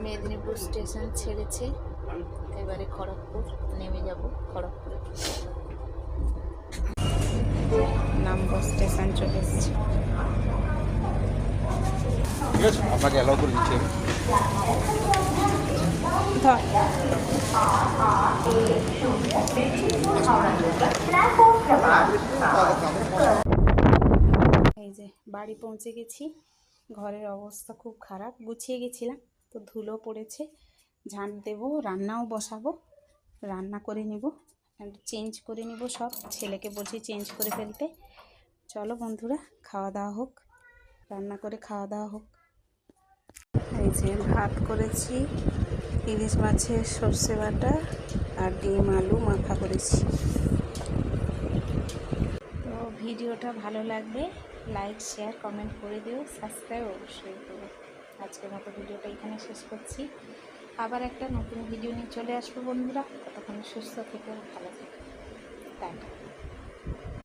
Medinipur station ছেড়েছে, এবারে খড়গপুর নেমে যাব। খড়গপুরে নামবো, স্টেশন চলে এসেছে। ঠিক আছে, আপনাকে অ্যালাউ করে দিচ্ছি। এই যে বাড়ি পৌঁছে গেছি। ঘরের অবস্থা খুব খারাপ, গুছিয়ে গেছিলাম তো ধুলো পড়েছে। ঝাঁট দেবো, রান্নাও বসাবো, রান্না করে নিব, চেঞ্জ করে নিব সব। ছেলেকে বলছি চেঞ্জ করে ফেলতে। চলো বন্ধুরা, খাওয়া দাওয়া হোক, রান্না করে খাওয়া দাওয়া হোক। এই যে ভাত করেছি, ইলিশ মাছের সর্ষে বাটা আর ডিম আলু মাখা করেছি। তো ভিডিওটা ভালো লাগবে লাইক শেয়ার কমেন্ট করে দিও, সাবস্ক্রাইব অবশ্যই করো। আজকের মতো ভিডিওটা এখানে শেষ করছি। আবার একটা নতুন ভিডিও নিয়ে চলে আসবো বন্ধুরা। ততক্ষণ সুস্থ থেকো, ভালো থেকো, টাটা।